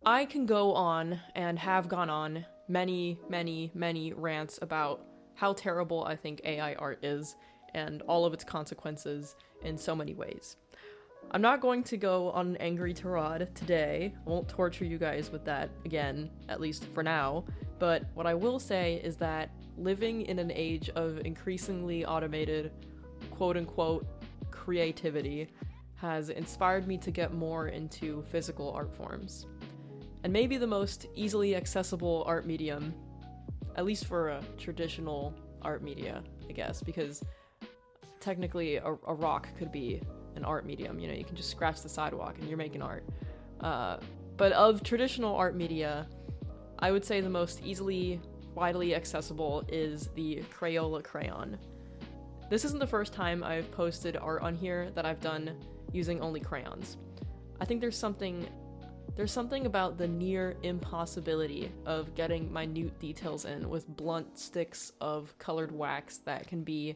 I can go on and have gone on many rants about how terrible I think AI art is and all of its consequences in so many ways. I'm not going to go on an angry tirade today. I won't torture you guys with that again, at least for now. But what I will say is that living in an age of increasingly automated, quote-unquote, creativity has inspired me to get more into physical art forms. And maybe the most easily accessible art medium, at least for a traditional art media, I guess, because technically a rock could be an art medium. You know, you can just scratch the sidewalk and you're making art. But of traditional art media, I would say the most widely accessible is the Crayola crayon. This isn't the first time I've posted art on here that I've done using only crayons. I think there's something about the near impossibility of getting minute details in with blunt sticks of colored wax that can be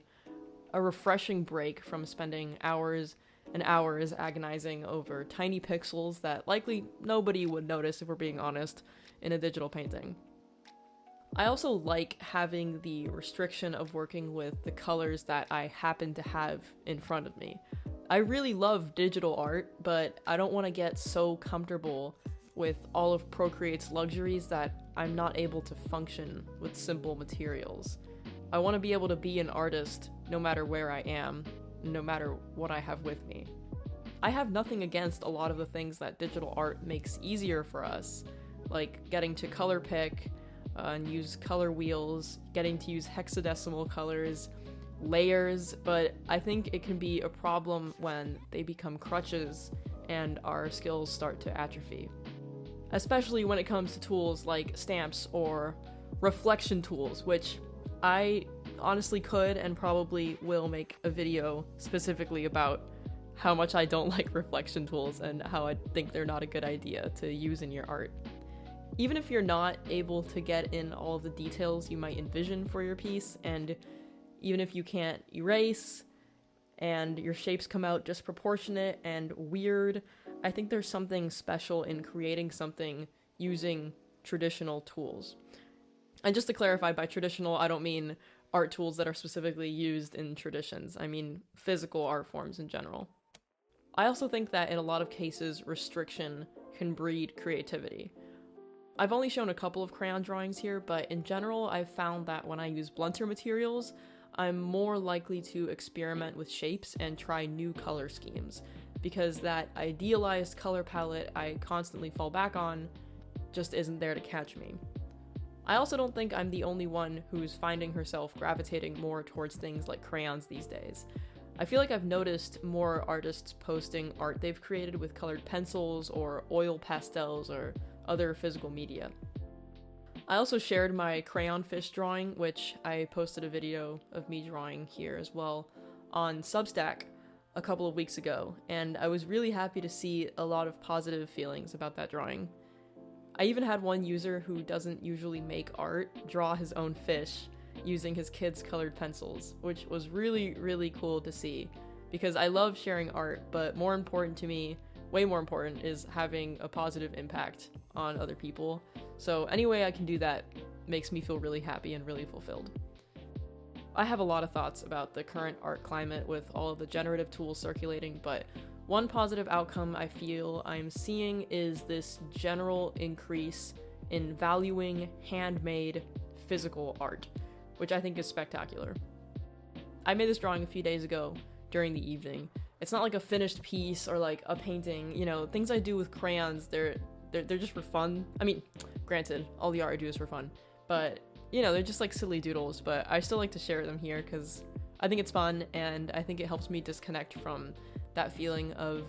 a refreshing break from spending hours and hours agonizing over tiny pixels that likely nobody would notice, if we're being honest, in a digital painting. I also like having the restriction of working with the colors that I happen to have in front of me. I really love digital art, but I don't want to get so comfortable with all of Procreate's luxuries that I'm not able to function with simple materials. I want to be able to be an artist no matter where I am, no matter what I have with me. I have nothing against a lot of the things that digital art makes easier for us, like getting to color pick and use color wheels, getting to use hexadecimal colors, layers, but I think it can be a problem when they become crutches and our skills start to atrophy. Especially when it comes to tools like stamps or reflection tools, which I honestly could and probably will make a video specifically about how much I don't like reflection tools and how I think they're not a good idea to use in your art. Even if you're not able to get in all of the details you might envision for your piece, and even if you can't erase and your shapes come out disproportionate and weird, I think there's something special in creating something using traditional tools. And just to clarify, by traditional, I don't mean art tools that are specifically used in traditions. I mean physical art forms in general. I also think that in a lot of cases, restriction can breed creativity. I've only shown a couple of crayon drawings here, but in general, I've found that when I use blunter materials, I'm more likely to experiment with shapes and try new color schemes, because that idealized color palette I constantly fall back on just isn't there to catch me. I also don't think I'm the only one who's finding herself gravitating more towards things like crayons these days. I feel like I've noticed more artists posting art they've created with colored pencils or oil pastels or other physical media. I also shared my crayon fish drawing, which I posted a video of me drawing here as well, on Substack a couple of weeks ago, and I was really happy to see a lot of positive feelings about that drawing. I even had one user who doesn't usually make art draw his own fish using his kids' colored pencils, which was really cool to see, because I love sharing art, but more important to me, way more important, is having a positive impact on other people. So any way I can do that makes me feel really happy and really fulfilled. I have a lot of thoughts about the current art climate with all of the generative tools circulating, but one positive outcome I feel I'm seeing is this general increase in valuing handmade physical art, which I think is spectacular. I made this drawing a few days ago during the evening. It's not like a finished piece or like a painting, you know, things I do with crayons, they're just for fun. I mean, granted, all the art I do is for fun, but you know, they're just like silly doodles, but I still like to share them here because I think it's fun and I think it helps me disconnect from that feeling of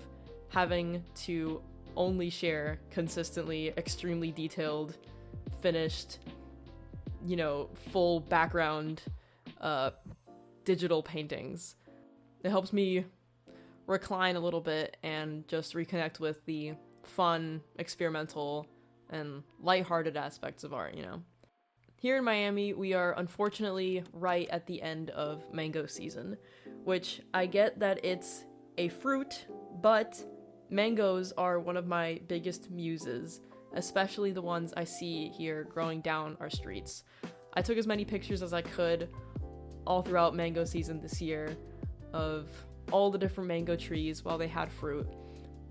having to only share consistently extremely detailed, finished, you know, full background digital paintings. It helps me recline a little bit and just reconnect with the fun, experimental, and lighthearted aspects of art, you know. Here in Miami, we are unfortunately right at the end of mango season, which I get that it's a fruit, but mangoes are one of my biggest muses, especially the ones I see here growing down our streets. I took as many pictures as I could all throughout mango season this year of all the different mango trees while they had fruit,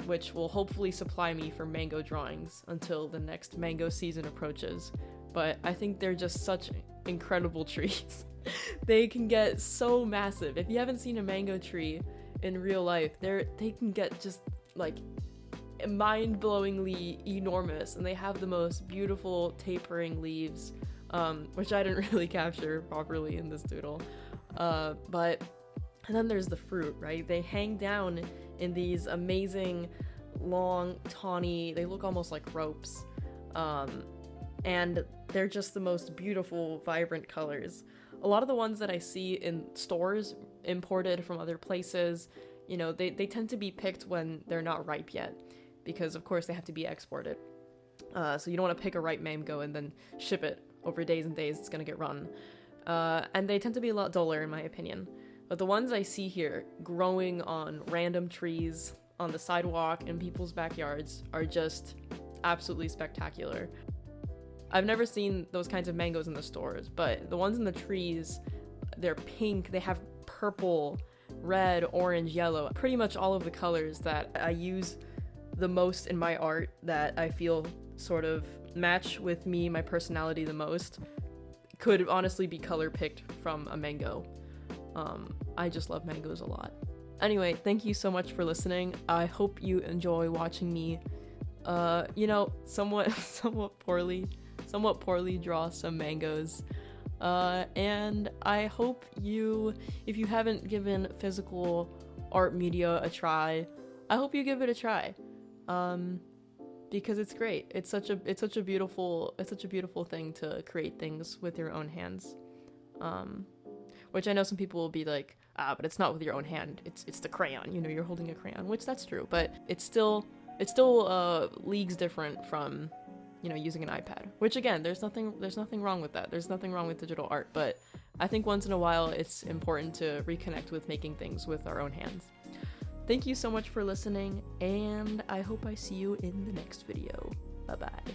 which will hopefully supply me for mango drawings until the next mango season approaches. But I think they're just such incredible trees. They can get so massive. If you haven't seen a mango tree in real life, they can get just like mind-blowingly enormous, and they have the most beautiful tapering leaves, which I didn't really capture properly in this doodle. And then there's the fruit, right? They hang down in these amazing, long, tawny, they look almost like ropes. And they're just the most beautiful, vibrant colors. A lot of the ones that I see in stores, imported from other places, you know, they tend to be picked when they're not ripe yet, because of course they have to be exported. So you don't want to pick a ripe mango and then ship it over days and days, it's gonna get rotten. And they tend to be a lot duller in my opinion. But the ones I see here growing on random trees, on the sidewalk, in people's backyards are just absolutely spectacular. I've never seen those kinds of mangoes in the stores, but the ones in the trees, they're pink, they have purple, red, orange, yellow, pretty much all of the colors that I use the most in my art that I feel sort of match with me, my personality the most, could honestly be color picked from a mango. I just love mangoes a lot. Anyway, thank you so much for listening. I hope you enjoy watching me, you know, somewhat poorly draw some mangoes. And I hope if you haven't given physical art media a try, I hope you give it a try. Because it's great. It's such a beautiful thing to create things with your own hands. Which I know some people will be like, but it's not with your own hand. It's the crayon. You know, you're holding a crayon, which that's true, but it's still leagues different from, you know, using an iPad. Which again, there's nothing wrong with that. There's nothing wrong with digital art, but I think once in a while it's important to reconnect with making things with our own hands. Thank you so much for listening, and I hope I see you in the next video. Bye bye.